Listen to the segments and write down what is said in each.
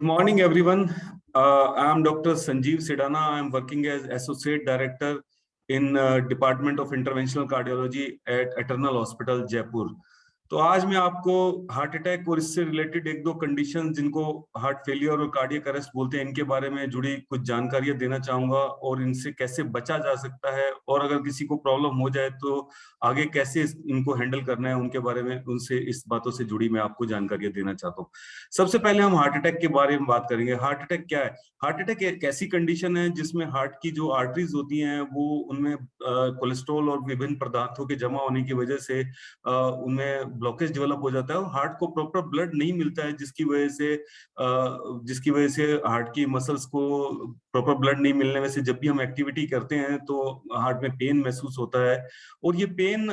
Good morning, everyone. I am Dr. Sanjeev Sidana. I am working as Associate Director in Department of Interventional Cardiology at Eternal Hospital, Jaipur. तो आज मैं आपको heart attack और इससे related एक दो condition जिनको हार्ट फेलियर और कार्डियक अरेस्ट बोलते हैं इनके बारे में जुड़ी कुछ जानकारियां देना चाहूंगा और इनसे कैसे बचा जा सकता है और अगर किसी को प्रॉब्लम हो जाए तो आगे कैसे इनको हैंडल करना है उनके बारे में उनसे इस बातों से जुड़ी मैं आपको जानकारियां देना चाहता हूँ। सबसे पहले हम हार्ट अटैक के बारे में बात करेंगे। हार्ट अटैक क्या है? हार्ट अटैक एक ऐसी कंडीशन है जिसमें हार्ट की जो आर्टरीज होती हैं वो उनमें कोलेस्ट्रॉल और विभिन्न पदार्थों के जमा होने की वजह से उनमें ब्लॉकेज डेवलप हो जाता है और हार्ट को प्रॉपर ब्लड नहीं मिलता है जिसकी वजह से हार्ट की मसल्स को प्रॉपर ब्लड नहीं मिलने में से जब भी हम एक्टिविटी करते हैं तो हार्ट में पेन महसूस होता है। और ये pain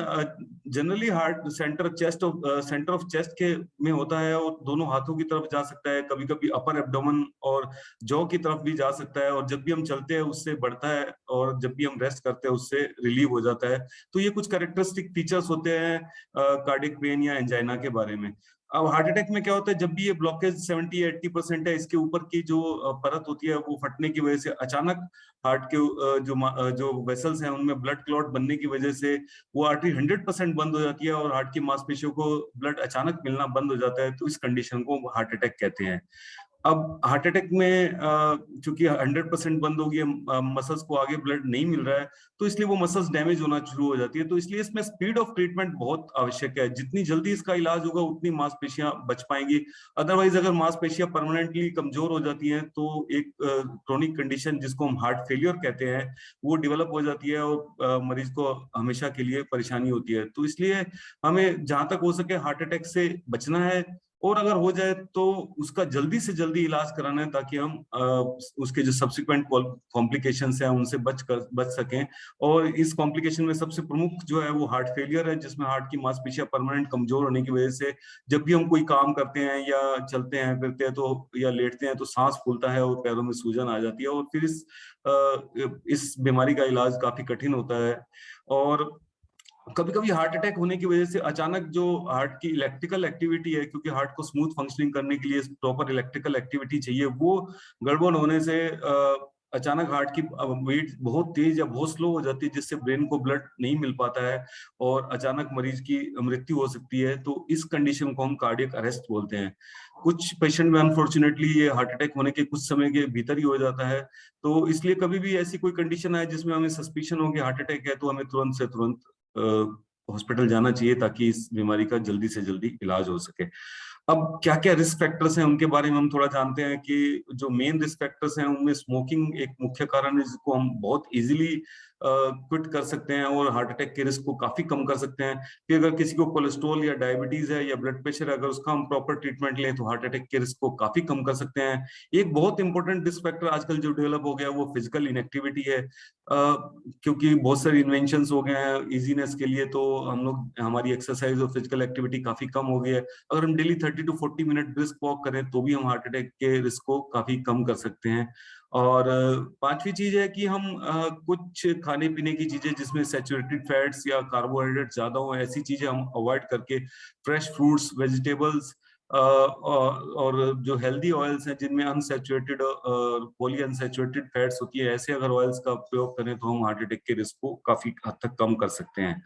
generally heart centre of chest के में होता है और दोनों हाथों की तरफ जा सकता है, कभी कभी अपर एब्डोमेन और जॉ की तरफ भी जा सकता है और जब भी हम चलते हैं उससे बढ़ता है और जब भी हम रेस्ट करते हैं उससे रिलीव हो जाता है। तो ये कुछ कैरेक्टरिस्टिक फीचर्स होते हैं कार्डियक पेन या एंजाइना के बारे में। अब हार्ट अटैक में क्या होता है, जब भी ये ब्लॉकेज 70-80% है, इसके ऊपर की जो परत होती है वो फटने की वजह से अचानक हार्ट के जो वेसल्स हैं उनमें ब्लड क्लॉट बनने की वजह से वो आर्टरी 100% बंद हो जाती है और हार्ट की मांसपेशियों को ब्लड अचानक मिलना बंद हो जाता है। तो इस कंडीशन को हार्ट अटैक कहते हैं। अब हार्ट अटैक में चूंकि 100% बंद हो गई, मसल्स को आगे ब्लड नहीं मिल रहा है तो इसलिए वो मसल्स डैमेज होना शुरू हो जाती है। तो इसलिए इसमें स्पीड ऑफ ट्रीटमेंट बहुत आवश्यक है। जितनी जल्दी इसका इलाज होगा उतनी मांसपेशियां बच पाएंगी। अदरवाइज अगर मांसपेशियां परमानेंटली कमजोर हो जाती हैं तो एक क्रोनिक कंडीशन जिसको हम हार्ट फेलियर कहते हैं वो डेवलप हो जाती है और मरीज को हमेशा के लिए परेशानी होती है। तो इसलिए हमें जहां तक हो सके हार्ट अटैक से बचना है और अगर हो जाए तो उसका जल्दी से जल्दी इलाज कराना है ताकि हम उसके जो सब्सिक्वेंट कॉम्प्लिकेशंस हैं उनसे बच सकें। और इस कॉम्प्लिकेशन में सबसे प्रमुख जो है वो हार्ट फेलियर है, जिसमें हार्ट की मांसपेशियां परमानेंट कमजोर होने की वजह से जब भी हम कोई काम करते हैं या चलते हैं फिरते हैं तो या लेटते हैं तो सांस फूलता है और पैरों में सूजन आ जाती है और फिर इस बीमारी का इलाज काफी कठिन होता है। और कभी कभी हार्ट अटैक होने की वजह से अचानक जो हार्ट की इलेक्ट्रिकल एक्टिविटी है, क्योंकि हार्ट को स्मूथ फंक्शनिंग करने के लिए प्रॉपर इलेक्ट्रिकल एक्टिविटी चाहिए, वो गड़बड़ होने से अचानक हार्ट की बीट बहुत तेज या बहुत स्लो हो जाती है जिससे ब्रेन को ब्लड नहीं मिल पाता है और अचानक मरीज की मृत्यु हो सकती है। तो इस कंडीशन को हम कार्डियक अरेस्ट बोलते हैं। कुछ पेशेंट में अनफॉर्चुनेटली ये हार्ट अटैक होने के कुछ समय के भीतर ही हो जाता है। तो इसलिए कभी भी ऐसी कोई कंडीशन है जिसमें हमें सस्पिशन हो कि हार्ट अटैक है तो हमें तुरंत से तुरंत हॉस्पिटल जाना चाहिए ताकि इस बीमारी का जल्दी से जल्दी इलाज हो सके। अब क्या क्या रिस्क फैक्टर्स हैं उनके बारे में हम थोड़ा जानते हैं कि जो मेन रिस्क फैक्टर्स हैं उनमें स्मोकिंग एक मुख्य कारण है जिसको हम बहुत इजीली क्विट कर सकते हैं और हार्ट अटैक के रिस्क को काफी कम कर सकते हैं। कि अगर किसी को कोलेस्ट्रॉल या डायबिटीज है या ब्लड प्रेशर है, अगर उसका हम प्रॉपर ट्रीटमेंट लें तो हार्ट अटैक के रिस्क को काफी कम कर सकते हैं। एक बहुत इंपॉर्टेंट रिस्क फैक्टर आजकल जो डेवलप हो गया है वो फिजिकल इनएक्टिविटी है। क्योंकि बहुत सारे इन्वेंशंस हो गए हैं इजीनेस के लिए, तो हम लोग हमारी एक्सरसाइज और फिजिकल एक्टिविटी काफी कम हो गई है। अगर हम daily 30 to 40 minute brisk walk करें तो भी हम हार्ट अटैक के रिस्क को काफी कम कर सकते हैं। और पांचवी चीज है कि हम कुछ खाने पीने की चीजें जिसमें सैचुरेटेड फैट्स या कार्बोहाइड्रेट ज्यादा हो ऐसी चीजें हम अवॉइड करके फ्रेश फ्रूट्स, वेजिटेबल्स और जो हेल्दी ऑयल्स हैं जिनमें अनसैचुरेटेड पॉली अनसैचुरेटेड फैट्स होती है, ऐसे अगर ऑयल्स का प्रयोग करें तो हम हार्ट अटैक के रिस्क को काफी हद तक कम कर सकते हैं।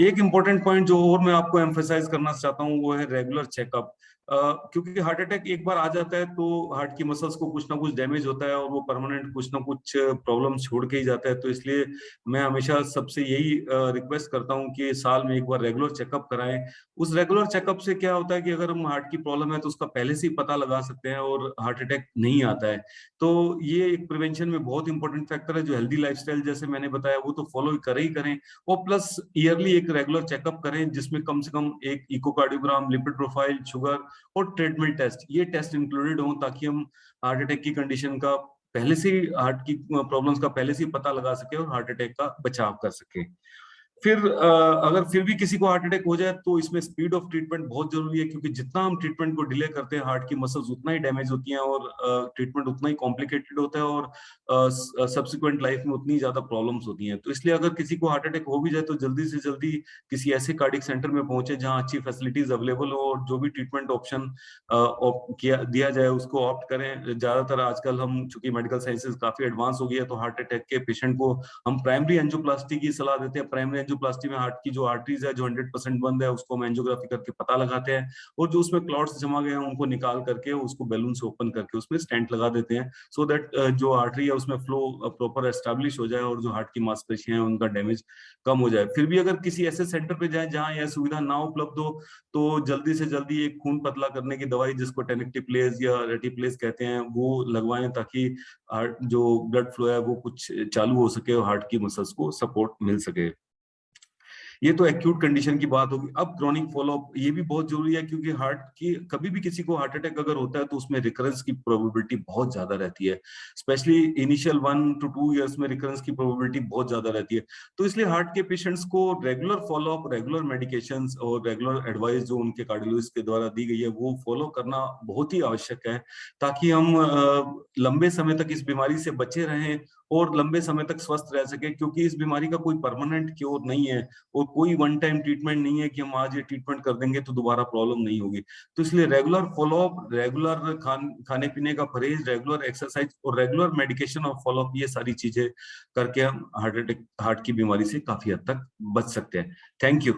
एक इंपॉर्टेंट पॉइंट जो और मैं आपको एम्फेसाइज करना चाहता हूँ वो है रेगुलर चेकअप। क्योंकि हार्ट अटैक एक बार आ जाता है तो हार्ट की मसल्स को कुछ ना कुछ डैमेज होता है और वो परमानेंट कुछ ना कुछ प्रॉब्लम छोड़ के ही जाता है। तो इसलिए मैं हमेशा सबसे यही रिक्वेस्ट करता हूँ कि साल में एक बार रेगुलर चेकअप कराएं। उस रेगुलर चेकअप से क्या होता है कि अगर हम हार्ट की प्रॉब्लम है तो उसका पहले से ही पता लगा सकते हैं और हार्ट अटैक नहीं आता है। तो ये एक प्रिवेंशन में बहुत इंपॉर्टेंट फैक्टर है। जो हेल्दी लाइफस्टाइल जैसे मैंने बताया वो तो फॉलो करें ही करें और प्लस ईयरली एक रेगुलर चेकअप करें जिसमें कम से कम एक इकोकार्डियोग्राम, लिपिड प्रोफाइल, शुगर और ट्रेडमिल टेस्ट, ये टेस्ट इंक्लूडेड हो ताकि हम हार्ट अटैक की कंडीशन का पहले से ही, हार्ट की प्रॉब्लम्स का पहले से ही पता लगा सके और हार्ट अटैक का बचाव कर सके। फिर अगर फिर भी किसी को हार्ट अटैक हो जाए तो इसमें स्पीड ऑफ ट्रीटमेंट बहुत जरूरी है, क्योंकि जितना हम ट्रीटमेंट को डिले करते हैं हार्ट की मसल्स उतना ही डैमेज होती हैं और ट्रीटमेंट उतना ही कॉम्प्लिकेटेड होता है और सब्सिक्वेंट लाइफ में उतनी ज्यादा प्रॉब्लम्स होती हैं। तो इसलिए अगर किसी को हार्ट अटैक हो भी जाए तो जल्दी से जल्दी किसी ऐसे कार्डियक सेंटर में पहुंचे जहां अच्छी फैसिलिटीज अवेलेबल हो और जो भी ट्रीटमेंट ऑप्शन किया दिया जाए उसको ऑप्ट करें। ज्यादातर आजकल हम चूंकि मेडिकल साइंसेज काफी एडवांस हो गई है तो हार्ट अटैक के पेशेंट को हम प्राइमरी एंजियोप्लास्टी की सलाह देते हैं। प्राइमरी एंजियोप्लास्टी में हार्ट की जो आर्टरीज है जो 100% बंद है उसको हम एंजियोग्राफी करके पता लगाते हैं और जो उसमें क्लॉट्स जमा गए हैं उनको निकाल करके उसको बैलून से ओपन करके उसमें स्टेंट लगा देते हैं, सो दैट जो आर्टरी है उसमें फ्लो प्रॉपर एस्टेब्लिश हो जाए और जो हार्ट की मांसपेशियां हैं उनका डैमेज कम हो जाए। फिर भी अगर किसी ऐसे सेंटर पे जाए जहां यह सुविधा ना उपलब्ध हो तो जल्दी से जल्दी एक खून पतला करने की दवाई जिसको टेनेक्टिप्लेज या रेटिप्लेज कहते हैं वो लगवाएं, ताकि हार्ट जो ब्लड फ्लो है वो कुछ चालू हो सके और हार्ट की मसल्स को सपोर्ट मिल सके। ये तो एक्यूट कंडीशन की बात होगी। अब क्रॉनिक फॉलोअप ये भी बहुत जरूरी है, क्योंकि हार्ट की कभी भी किसी को हार्ट अटैक अगर होता है तो उसमें रिकरेंस की प्रोबेबिलिटी बहुत ज्यादा रहती है, स्पेशली इनिशियल 1 to 2 इयर्स में रिकरेंस की प्रोबेबिलिटी बहुत ज्यादा रहती है। तो इसलिए हार्ट के पेशेंट्स को रेगुलर फॉलोअप, रेगुलर मेडिकेशंस और रेगुलर एडवाइस जो उनके कार्डियोलॉजिस्ट के द्वारा दी गई है वो फॉलो करना बहुत ही आवश्यक है, ताकि हम लंबे समय तक इस बीमारी से बचे रहें और लंबे समय तक स्वस्थ रह सके, क्योंकि इस बीमारी का कोई परमानेंट क्योर नहीं है और कोई वन टाइम ट्रीटमेंट नहीं है कि हम आज ये ट्रीटमेंट कर देंगे तो दोबारा प्रॉब्लम नहीं होगी। तो इसलिए रेगुलर फॉलोअप, रेगुलर खाने पीने का परहेज, रेगुलर एक्सरसाइज और रेगुलर मेडिकेशन और फॉलोअप, ये सारी चीजें करके हम हार्ट की बीमारी से काफी हद तक बच सकते हैं। Thank you.